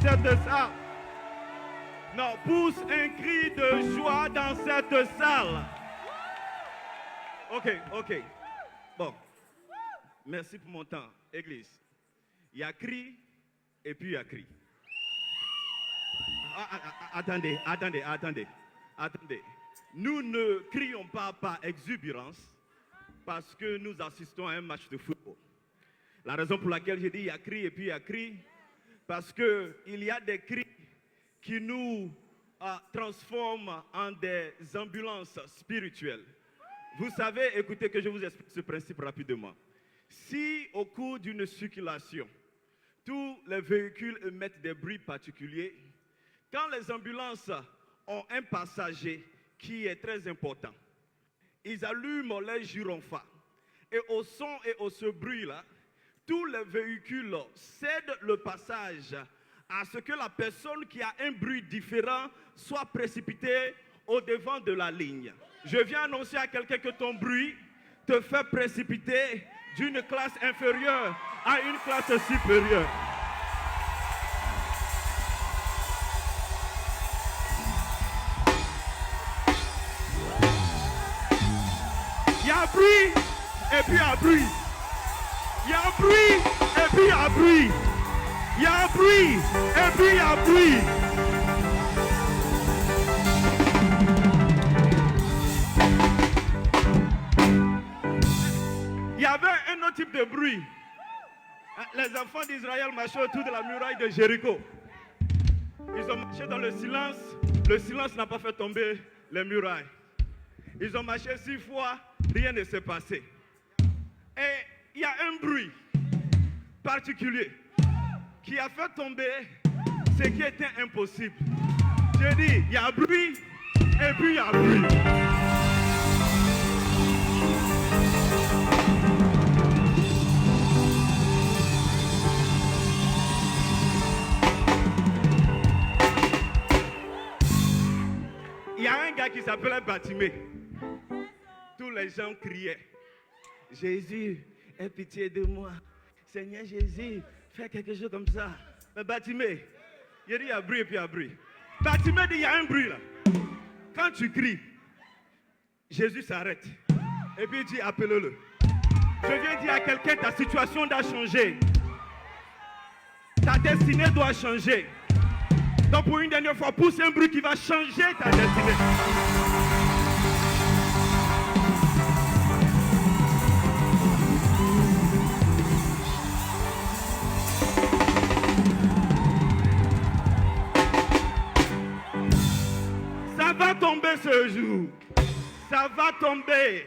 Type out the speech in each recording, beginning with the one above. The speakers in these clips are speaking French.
cette salle. Non, pousse un cri de joie dans cette salle. Ok. Bon, merci pour mon temps. Église, il y a cri et puis il y a cri. Attendez. Nous ne crions pas par exubérance parce que nous assistons à un match de football. La raison pour laquelle j'ai dit il y a cri et puis il y a cri, parce qu'il y a des cris qui nous transforment en des ambulances spirituelles. Vous savez, écoutez que je vous explique ce principe rapidement. Si au cours d'une circulation, tous les véhicules émettent des bruits particuliers, quand les ambulances ont un passager qui est très important, ils allument les gyrophares. Et au son et au ce bruit-là, tous les véhicules cèdent le passage à ce que la personne qui a un bruit différent soit précipitée au devant de la ligne. Je viens annoncer à quelqu'un que ton bruit te fait précipiter d'une classe inférieure à une classe supérieure. Il y a bruit et puis il y a bruit. Il y a bruit et puis il y a bruit. Il y a bruit et puis il y a bruit. Il y avait un autre type de bruit. Les enfants d'Israël marchaient autour de la muraille de Jéricho. Ils ont marché dans le silence. Le silence n'a pas fait tomber les murailles. Ils ont marché 6 fois, rien ne s'est passé. Et il y a un bruit particulier qui a fait tomber ce qui était impossible. J'ai dit, il y a bruit et puis il y a bruit. Il y a un gars qui s'appelait Bartimée. Tous les gens criaient, Jésus, aie pitié de moi. Seigneur Jésus, fais quelque chose comme ça. Mais Bartimée, il dit, il y a bruit et puis il y a bruit. Bartimée dit, il y a un bruit là. Quand tu cries, Jésus s'arrête. Et puis il dit, appelle-le. Je viens dire à quelqu'un, ta situation doit changer. Ta destinée doit changer. Donc pour une dernière fois, pousse un bruit qui va changer ta destinée. Ça va tomber ce jour. Ça va tomber.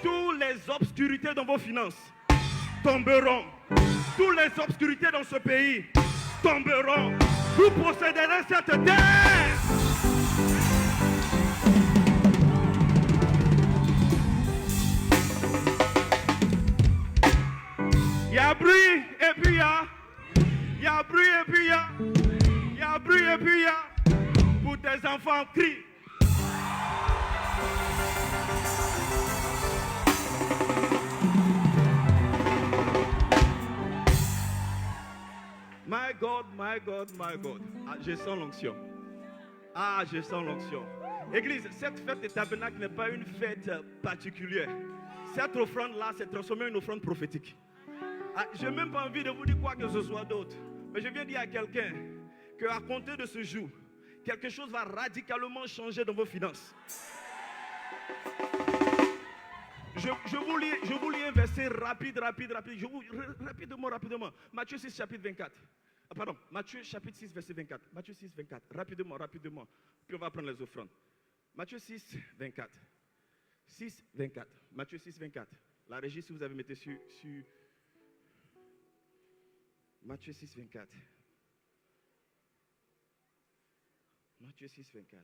Toutes les obscurités dans vos finances tomberont. Toutes les obscurités dans ce pays tomberont. Vous posséderez cette terre. Il y a bruit et puis il y a. Il y a bruit et puis il y a. Il y a bruit et puis il y a. Pour tes enfants, crie. My God, my God, my God. Ah, je sens l'onction. Ah, je sens l'onction. Église, cette fête de tabernacle n'est pas une fête particulière. Cette offrande-là s'est transformée en une offrande prophétique. Ah, je n'ai même pas envie de vous dire quoi que ce soit d'autre. Mais je viens dire à quelqu'un qu'à compter de ce jour, quelque chose va radicalement changer dans vos finances. Je vous lis un verset rapide. Rapidement. Matthieu 6, chapitre 24. Pardon, Matthieu chapitre 6, verset 24. Matthieu 6, 24. Rapidement. Puis on va prendre les offrandes. Matthieu 6, 24. 6, 24. Matthieu 6, 24. La régie, si vous avez mis sur Matthieu 6, 24. Matthieu 6, 24.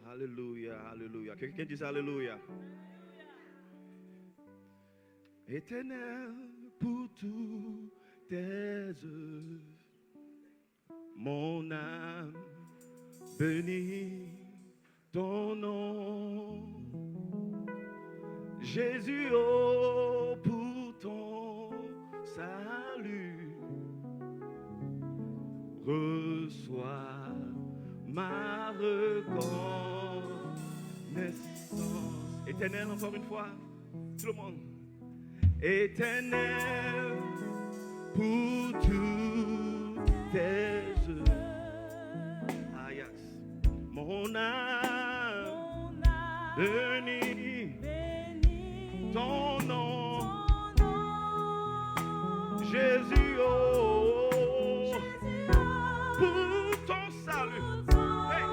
Alléluia, alléluia. Quelqu'un dit alléluia. Éternel, pour toutes tes œuvres, mon âme bénit ton nom. Jésus, oh, pour ton salut, reçois ma reconnaissance. Éternel, encore une fois, tout le monde. Éternel, pour toutes tes œuvres. Ah, yes. Mon âme bénit ton nom, Jésus, oh, pour ton salut. Hey.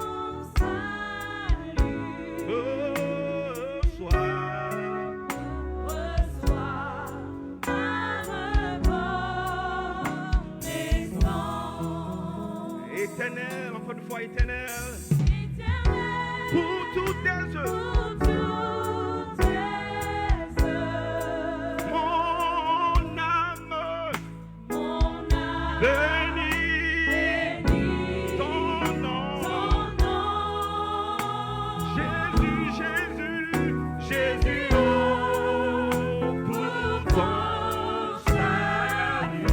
Éternel, encore une fois, éternel, pour toutes tes œuvres. Mon âme bénit ton nom. Jésus, Jésus, Jésus, oh, pour ton salut.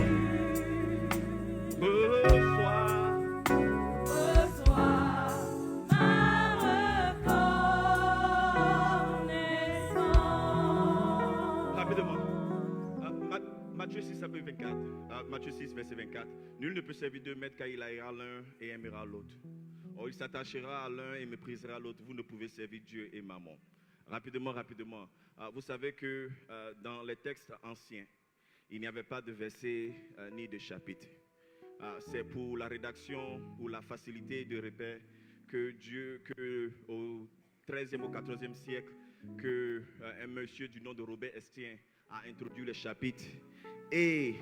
Matthieu 6, Matthieu 6, verset 24. Nul ne peut servir deux maîtres car il haïra l'un et aimera l'autre. Or, il s'attachera à l'un et méprisera l'autre. Vous ne pouvez servir Dieu et Mammon. Rapidement. Vous savez que dans les textes anciens, il n'y avait pas de verset ni de chapitre. C'est pour la rédaction, pour la facilité de repère que au 13e, au 14e siècle, un monsieur du nom de Robert Estienne a introduit les chapitres et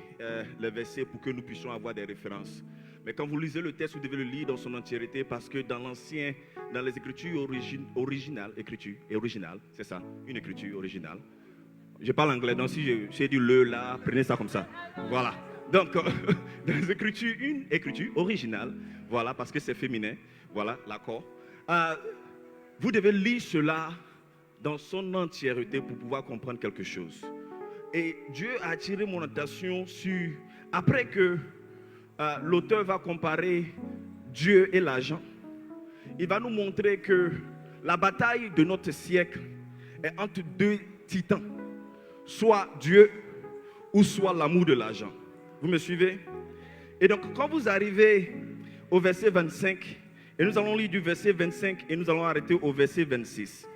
les versets pour que nous puissions avoir des références. Mais quand vous lisez le texte, vous devez le lire dans son entièreté parce que dans les écritures originales, c'est ça, une écriture originale. Je parle anglais, donc si j'ai dit le là, prenez ça comme ça. Voilà. Donc, dans les écritures, une écriture originale, voilà, parce que c'est féminin, voilà, l'accord. Vous devez lire cela dans son entièreté pour pouvoir comprendre quelque chose. Et Dieu a attiré mon attention sur, après que l'auteur va comparer Dieu et l'argent, il va nous montrer que la bataille de notre siècle est entre deux titans, soit Dieu ou soit l'amour de l'argent. Vous me suivez? Et donc quand vous arrivez au verset 25, et nous allons lire du verset 25 et nous allons arrêter au verset 26.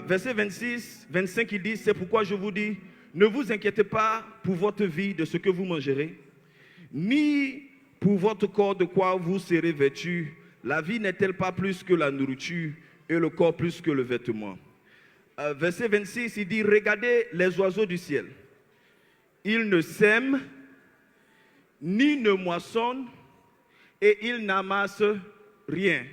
Verset 26, 25, il dit, c'est pourquoi je vous dis, ne vous inquiétez pas pour votre vie de ce que vous mangerez, ni pour votre corps de quoi vous serez vêtus. La vie n'est-elle pas plus que la nourriture et le corps plus que le vêtement? Verset 26, il dit, regardez les oiseaux du ciel. Ils ne sèment, ni ne moissonnent, et ils n'amassent rien.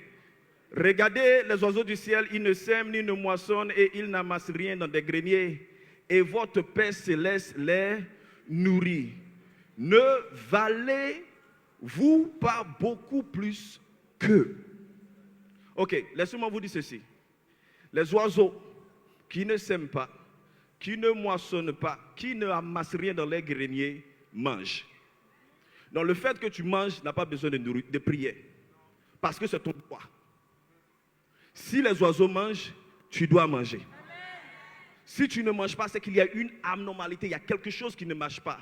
Regardez les oiseaux du ciel, ils ne sèment, ni ne moissonnent, et ils n'amassent rien dans des greniers. Et votre Père céleste les nourrit. Ne valez-vous pas beaucoup plus qu'eux? Ok, laissez-moi vous dire ceci. Les oiseaux qui ne sèment pas, qui ne moissonnent pas, qui ne amassent rien dans les greniers, mangent. Donc le fait que tu manges n'a pas besoin de prière. Parce que c'est ton droit. Si les oiseaux mangent, tu dois manger. Si tu ne manges pas, c'est qu'il y a une anormalité, il y a quelque chose qui ne marche pas.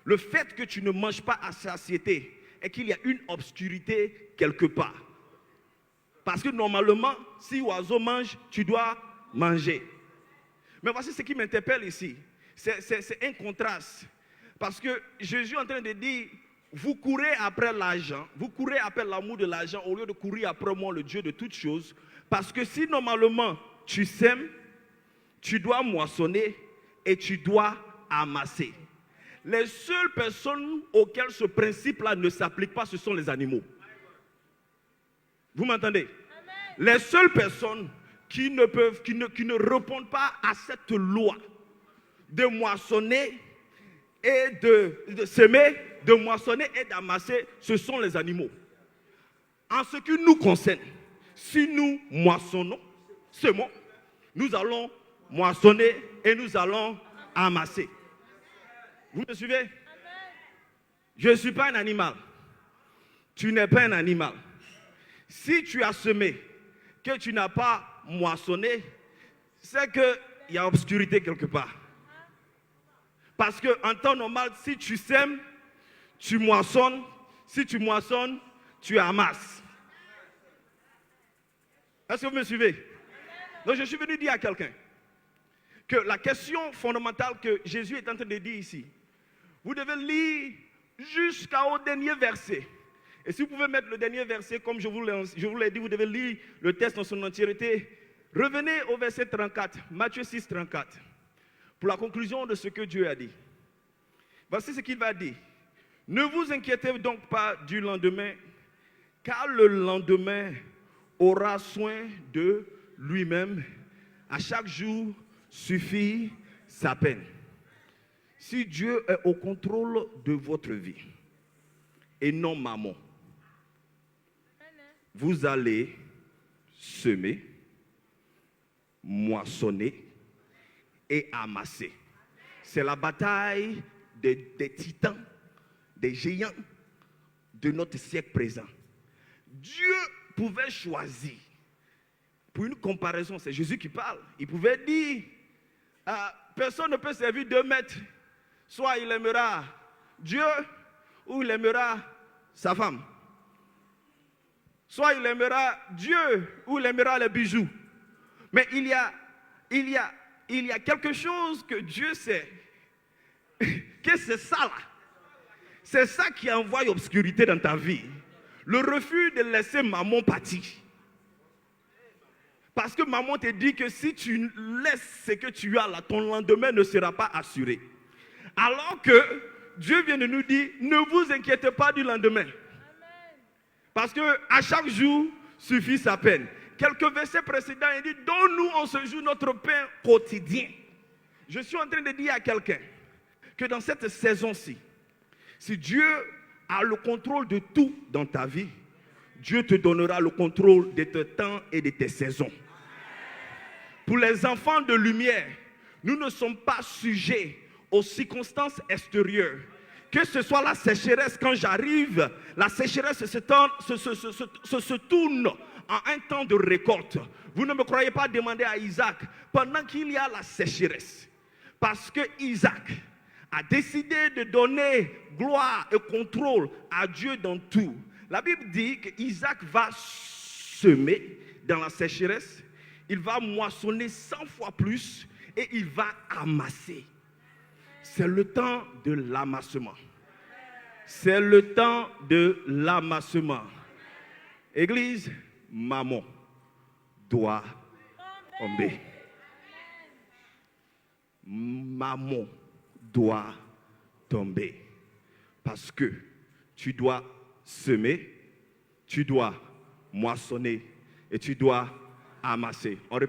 Le fait que tu ne manges pas à satiété est qu'il y a une obscurité quelque part. Parce que normalement, si l'oiseau mange, tu dois manger. Mais voici ce qui m'interpelle ici. C'est un contraste. Parce que Jésus est en train de dire, vous courez après l'argent, vous courez après l'amour de l'argent au lieu de courir après moi, le Dieu de toutes choses. Parce que si normalement tu sèmes, tu dois moissonner et tu dois amasser. Les seules personnes auxquelles ce principe-là ne s'applique pas, ce sont les animaux. Vous m'entendez? Les seules personnes qui ne répondent pas à cette loi de moissonner et de semer, de moissonner et d'amasser, ce sont les animaux. En ce qui nous concerne, si nous moissonnons, semons, nous allons moissonner et nous allons amasser. Vous me suivez? Je ne suis pas un animal. Tu n'es pas un animal. Si tu as semé, que tu n'as pas moissonné, c'est qu'il y a obscurité quelque part. Parce qu'en temps normal, si tu sèmes, tu moissonnes. Si tu moissonnes, tu amasses. Est-ce que vous me suivez? Donc je suis venu dire à quelqu'un que la question fondamentale que Jésus est en train de dire ici, vous devez lire jusqu'au dernier verset. Et si vous pouvez mettre le dernier verset, comme je vous l'ai dit, vous devez lire le texte dans son entièreté. Revenez au verset 34, Matthieu 6, 34, pour la conclusion de ce que Dieu a dit. Voici ce qu'il va dire. Ne vous inquiétez donc pas du lendemain, car le lendemain aura soin de lui-même. À chaque jour suffit sa peine. Si Dieu est au contrôle de votre vie et non maman, vous allez semer, moissonner et amasser. C'est la bataille des titans, des géants de notre siècle présent. Dieu pouvait choisir, pour une comparaison, c'est Jésus qui parle, il pouvait dire, personne ne peut servir 2 maîtres, soit il aimera Dieu ou il aimera sa femme. Soit il aimera Dieu ou il aimera les bijoux. Mais il y a quelque chose que Dieu sait, que c'est ça là. C'est ça qui envoie l'obscurité dans ta vie. Le refus de laisser maman partir. Parce que maman te dit que si tu laisses ce que tu as là, ton lendemain ne sera pas assuré. Alors que Dieu vient de nous dire, ne vous inquiétez pas du lendemain. Parce qu'à chaque jour suffit sa peine. Quelques versets précédents, il dit, donne-nous en ce jour notre pain quotidien. Je suis en train de dire à quelqu'un que dans cette saison-ci, si Dieu a le contrôle de tout dans ta vie, Dieu te donnera le contrôle de tes temps et de tes saisons. Pour les enfants de lumière, nous ne sommes pas sujets aux circonstances extérieures. Que ce soit la sécheresse, quand j'arrive, la sécheresse se tourne en un temps de récolte. Vous ne me croyez pas demander à Isaac, pendant qu'il y a la sécheresse, parce que Isaac a décidé de donner gloire et contrôle à Dieu dans tout. La Bible dit qu'Isaac va semer dans la sécheresse, il va moissonner 100 fois plus et il va amasser. C'est le temps de l'amassement. C'est le temps de l'amassement. Église, maman doit tomber. Maman doit tomber. Parce que tu dois semer, tu dois moissonner et tu dois amasser. On répète.